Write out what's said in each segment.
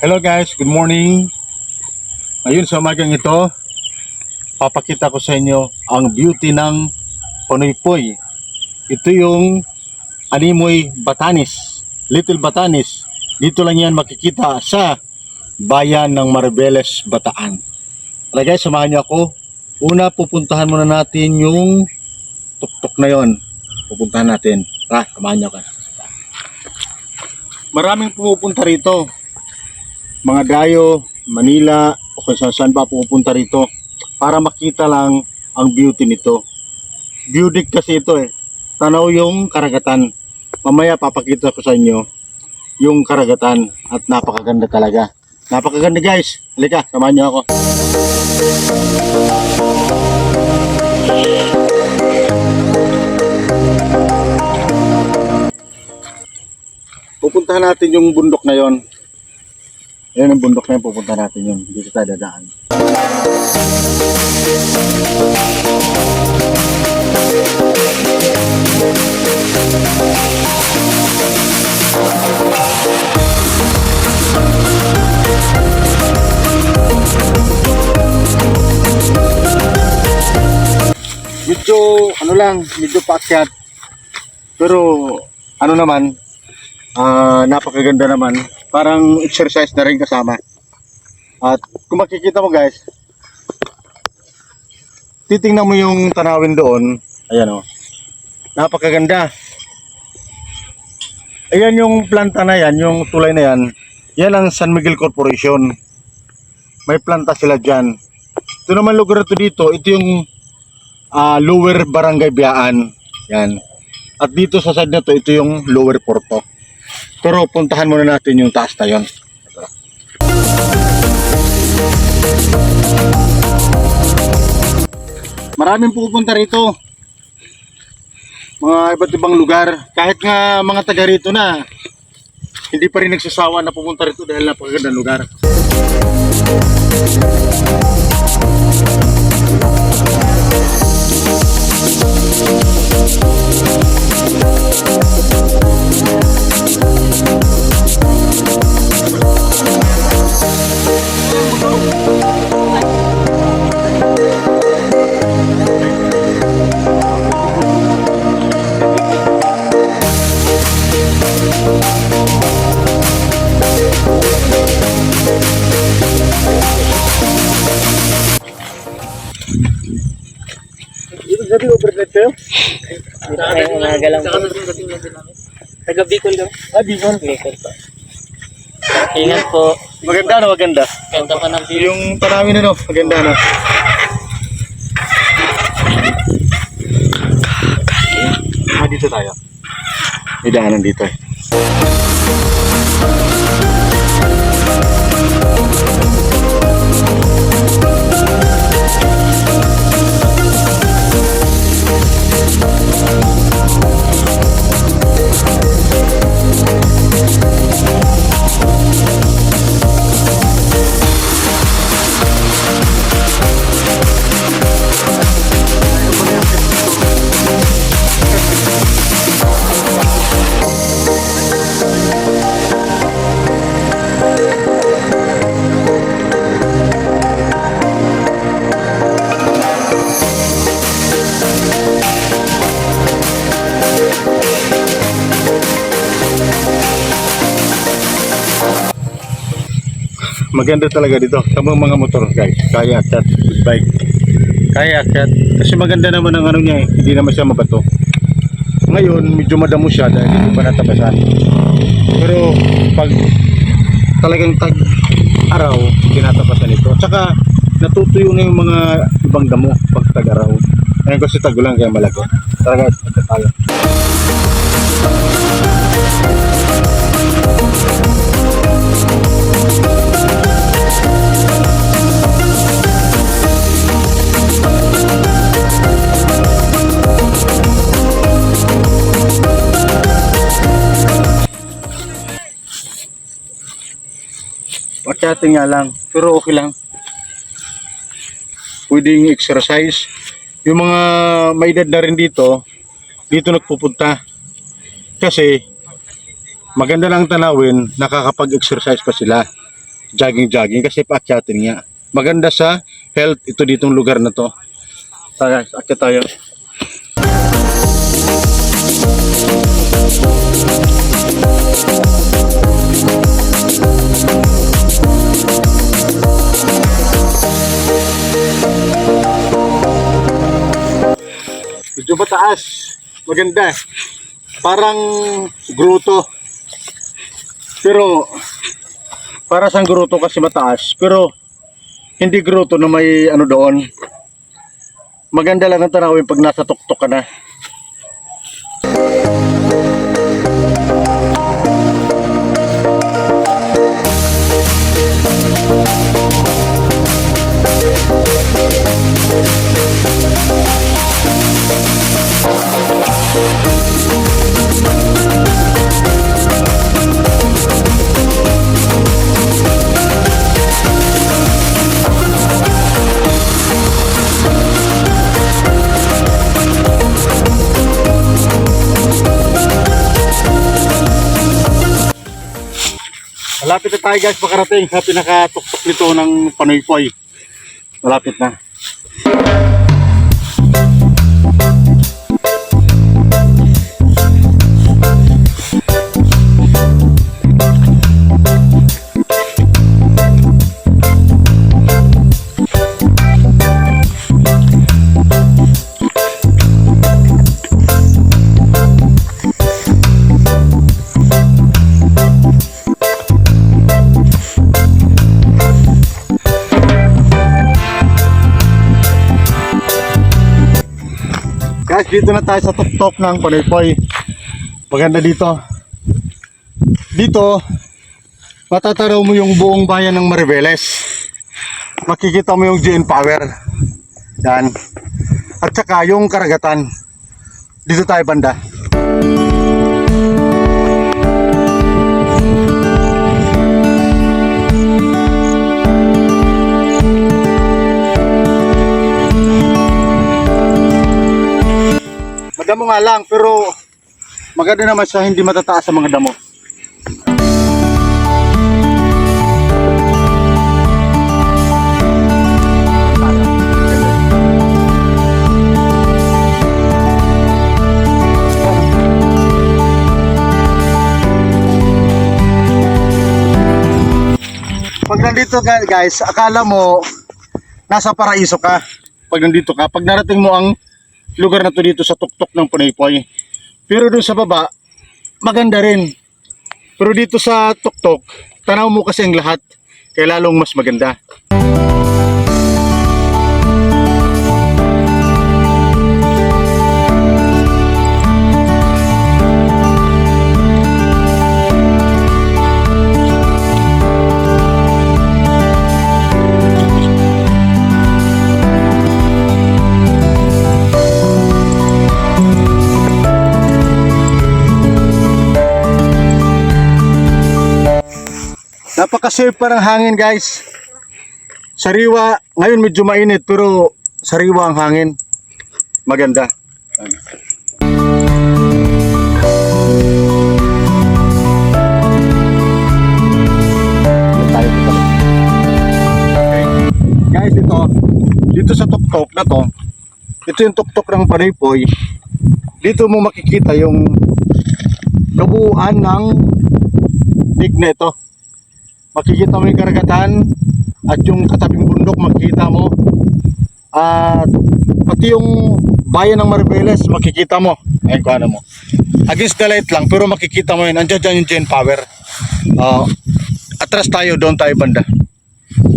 Hello guys, good morning. Ngayon sa umagang ito, papakita ko sa inyo ang beauty ng Panoypoy. Ito yung Animoy Batanes, Little Batanes. Dito lang yan makikita sa bayan ng Maribeles, Bataan. Tara guys, samahan niyo ako. Una, pupuntahan muna natin yung tuktok na yon. Pupuntahan natin. Tara, samahan niyo ako. Maraming pumupunta rito. Mga Dayo, Manila, o kung saan ba pupunta rito para makita lang ang beauty nito. View deck kasi ito eh. Tanaw yung karagatan. Mamaya papakita ko sa inyo yung karagatan at napakaganda talaga. Napakaganda guys. Halika, samahan niyo ako. Pupuntahan natin yung bundok na yon. Ayan ang bundok na yun, pupunta natin yun. Dito tayo dadaan. Medyo, medyo paakyat. Pero, naman, napakaganda naman. Parang exercise na rin kasama. At kung makikita mo guys, titingnan mo yung tanawin doon. Ayan o. Napakaganda. Ayan yung planta na yan, yung tulay na yan. Yan ang San Miguel Corporation. May planta sila dyan. Ito naman lugar ito dito. Ito yung Lower Barangay Biaan. Yan. At dito sa side na to, ito yung Lower Porto. Pero puntahan muna natin yung taas na yun. Maraming pupunta rito. Mga iba't ibang lugar. Kahit nga mga taga rito na, hindi pa rin nagsasawa na pupunta rito dahil napakagandang lugar. Gabi overnight kayo? Umaga lang po. Taga Bicol ka? Bicol. Bicol po. Ingat po. Maganda na maganda. Ganda pa ng view. Yung tanawin maganda na. Dito tayo. May daanan dito eh. Maganda talaga dito. Tama mga motor guys. Kaya akyat, bike. Kaya akyat. Kasi maganda naman ang niya eh. Hindi naman siya mabato. Ngayon, medyo madamo siya dahil hindi pa natabasan. Pero pag talagang tag-araw, tinatapasan ito. At saka natutuyo na yung mga ibang damo pag tag-araw. Ngayon kasi tagulang kaya malaki. Talaga, tayo. Pagkating nga lang, pero okay lang. Pwedeng exercise. Yung mga may edad na rin dito, dito nagpupunta. Kasi maganda lang tanawin, nakakapag-exercise pa sila. Jogging kasi paakyatin nga. Maganda sa health ito ditong lugar na to. Tara, akyat tayo. Medyo mataas. Maganda. Parang gruto. Pero para sa gruto kasi mataas. Pero hindi gruto na may ano doon. Maganda lang ang tanawin pag nasa tuktok ka na. Malapit na tayo guys makarating sa pinakatuktok nito ng Panaypoy. Malapit na. Guys, dito na tayo sa tuktok ng Panaypoy. Maganda dito. Dito, matataraw mo yung buong bayan ng Mariveles. Makikita mo yung GN Power. Yan. At saka yung karagatan. Dito tayo banda. Madamo nga lang, pero maganda naman siya, hindi matataas sa mga damo. Pag nandito guys, akala mo nasa paraiso ka. Pag nandito ka, pag narating mo ang lugar na to dito sa tuktok ng Panaypoy. Pero doon sa baba, maganda rin. Pero dito sa tuktok, tanaw mo kasi ang lahat, kaya lalong mas maganda. Napaka-safe parang hangin guys. Sariwa, ngayon medyo mainit pero sariwa ang hangin. Maganda. Okay. Guys, dito sa tuktok na to, ito yung tuktok ng Panaypoy. Dito mo makikita yung kabuuan ng lake na ito. Makikita mo yung karagatan at yung katabing bundok makikita mo, at pati yung bayan ng Mariveles makikita mo. Ayun ko ano mo, against the light lang pero makikita mo yun. Andiyan dyan yung GN Power. Atras tayo, doon tayo banda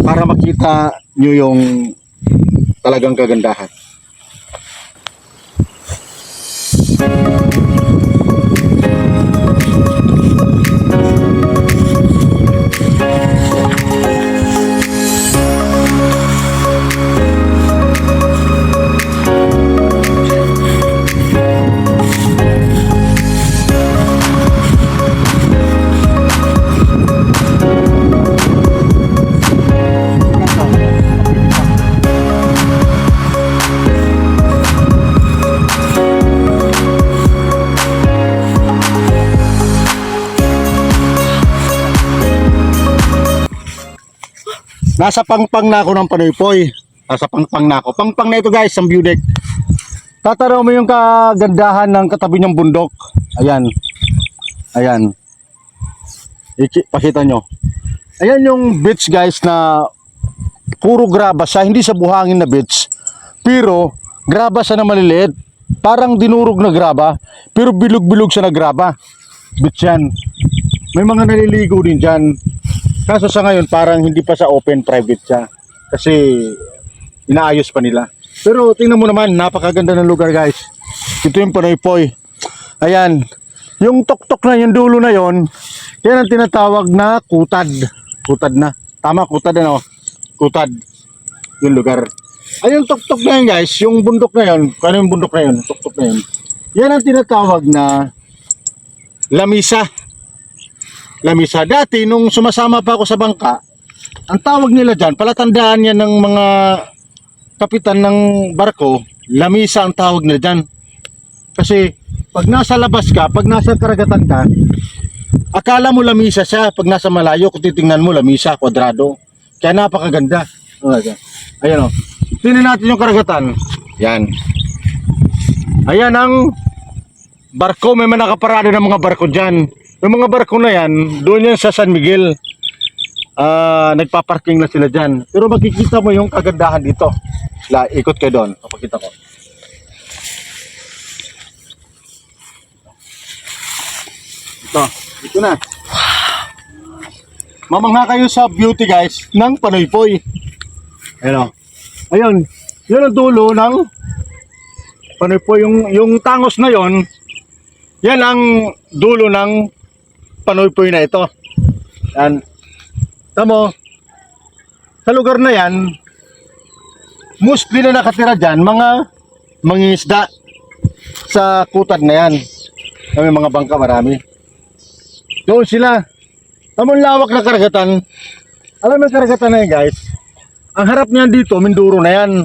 para makita nyo yung talagang kagandahan. Nasa pangpang na ako ng Panaypoy. Nasa pangpang na ako. Pangpang na ito guys, ang view deck. Tatanaw mo yung kagandahan ng katabi ng bundok. Ayan. Ayan. Pakita nyo. Ayan yung beach guys na puro graba siya. Hindi sa buhangin na beach. Pero graba siya na maliliit. Parang dinurog na graba. Pero bilog-bilog siya na graba. Beach yan. May mga naliligo din dyan. Kaso sa ngayon parang hindi pa sa open, private siya. Kasi inaayos pa nila. Pero tingnan mo naman, napakaganda ng lugar guys. Ito yung Panaypoy. Ayan. Yung tuktok na yung dulo na yon, yan ang tinatawag na Kutad. Kutad na. Tama, Kutad ano? Kutad. Yung lugar. Ay yung tuktok na yun guys, yung bundok na yun. Kano yung bundok na yun? Tuktok na yun. Yan ang tinatawag na Lamisa. Lamisa. Dati nung sumasama pa ako sa bangka, ang tawag nila dyan, palatandaan yan ng mga kapitan ng barko, Lamisa ang tawag nila dyan. Kasi pag nasa labas ka, pag nasa karagatan ka, akala mo lamisa siya. Pag nasa malayo, kung titingnan mo, lamisa, kwadrado. Kaya napakaganda. Ayan o. Tingnan natin yung karagatan. Yan. Ayan ang barko. May mga nakaparado ng mga barko dyan. Yung mga barko na yan, doon yan sa San Miguel. Nagpaparking na sila dyan. Pero makikita mo yung kagandahan dito. Ikot kayo doon. Papakita ko. Ito na. Mamangha kayo sa beauty guys ng Panaypoy. Ayun o. Ayun. Yun ang dulo ng Panaypoy. Yung tangos na yon, yan ang dulo ng Panaypoy na ito. Yan. Tamo, sa lugar na yan, mostly na nakatira dyan, mga mangingisda sa Kutad na yan. May mga bangka marami. Doon sila. Tamang lawak na karagatan. Alam mo yung karagatan na yan guys. Ang harap niyan dito, Mindoro na yan.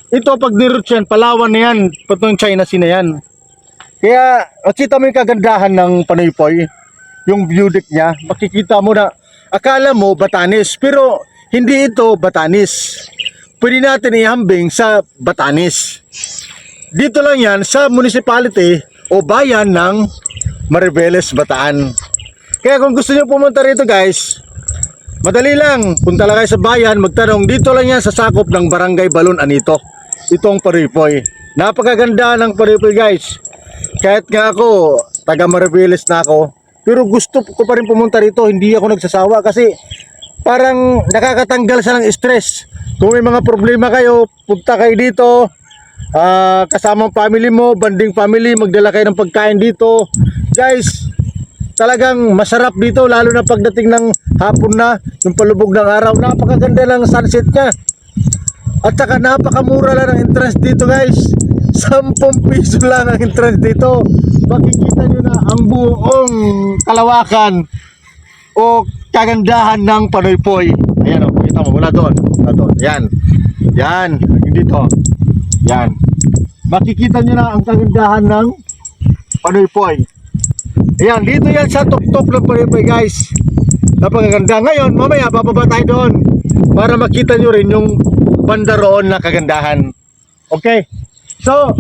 Ito pag nirot yan, Palawan na yan. Patong China Sea na yan. Kaya, makita mo yung kagandahan ng Panaypoy. Yung view deck niya. Makikita mo na, akala mo Batanes. Pero hindi ito Batanes. Pwede natin ihambing sa Batanes. Dito lang yan sa municipality o bayan ng Mariveles, Bataan. Kaya kung gusto niyo pumunta rito guys, madali lang. Punta lang kayo sa bayan, magtanong. Dito lang yan sa sakop ng Barangay Balon Anito. Itong Panaypoy. Napakaganda ng Panaypoy guys. Kahit nga ako, taga Mariveles na ako, pero gusto ko pa rin pumunta rito. Hindi ako nagsasawa kasi parang nakakatanggal siya ng stress. Kung may mga problema kayo, punta kayo dito. Kasamang family mo, banding family, magdala kayo ng pagkain dito. Guys, talagang masarap dito, lalo na pagdating ng hapon na, yung palubog ng araw. Napakaganda ng sunset niya. At saka napakamura lang ang entrance dito guys. 10 piso lang ang entrance dito. Makikita nyo na ang buong kalawakan o kagandahan ng Panaypoy. Ayan o, kita mo, wala doon. Wala doon. Yan. Yan. Dito. Yan. Makikita nyo na ang kagandahan ng Panaypoy. Ayan, dito yan sa tuktok ng Panaypoy guys. Napakaganda. Ngayon, mamaya bababa tayo doon para makita nyo rin yung banda roon na kagandahan. Okay? So,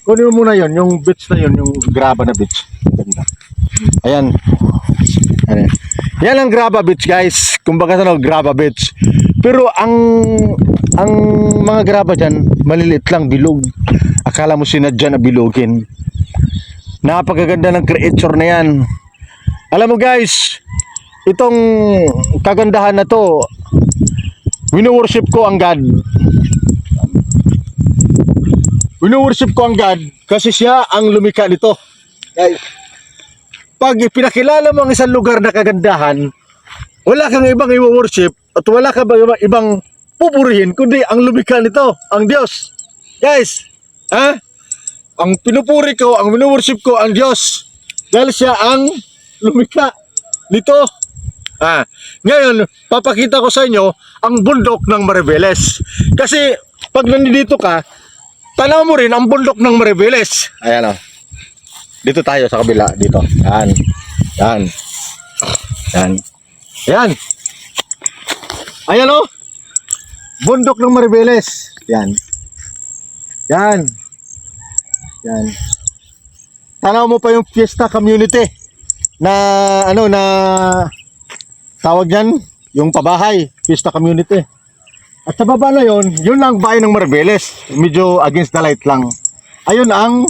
kunin mo muna yon, yung beach na yon, yung graba na beach. Ganda. Ayan. Ayan. Yan ang graba beach guys. Kumbaga sa graba beach. Pero ang mga graba dyan, maliliit lang, bilog. Akala mo sinadya na bilogin. Napakaganda ng creature na yan. Alam mo guys, itong kagandahan na to, wino-worship ko ang God. Wino-worship ko ang God kasi siya ang lumikha nito. Guys, pag pinakilala mo ang isang lugar na kagandahan, wala kang ibang i-worship at wala kang ibang pupurihin kundi ang lumikha nito, ang Diyos. Guys, ang pinupuri ko, ang wino-worship ko ang Diyos dahil siya ang lumikha nito. Ngayon, papakita ko sa inyo ang bundok ng Mariveles. Kasi pag nandito ka, tanaw mo rin ang bundok ng Mariveles. Ayan o. Dito tayo sa kabila, dito. Yan. Yan. Yan. Yan. Ayan o. bundok ng Maribeles. Yan. Yan. Yan. Tanaw mo pa yung Fiesta Community na ano na tawag yan, yung pabahay, Fiesta Community. At sa baba na yun lang bahay ng Maribeles. Medyo against the light lang. Ayun ang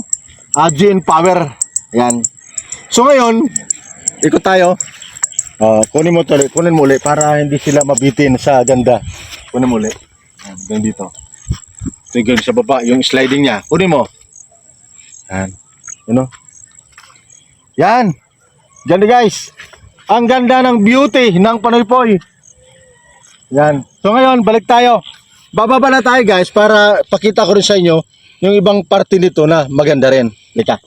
GN Power. Yan. So ngayon, ikot tayo. Kunin mo ulit para hindi sila mabitin sa ganda. Kunin mo ulit. Yan, dito. Tingnan sa baba, yung sliding niya. Kunin mo. Yan. Yan o. Yan. Diyan guys. Ang ganda ng beauty ng Panoypoy. Yan. So ngayon, balik tayo. Bababa na tayo guys para pakita ko rin sa inyo yung ibang parte nito na maganda rin. Lika.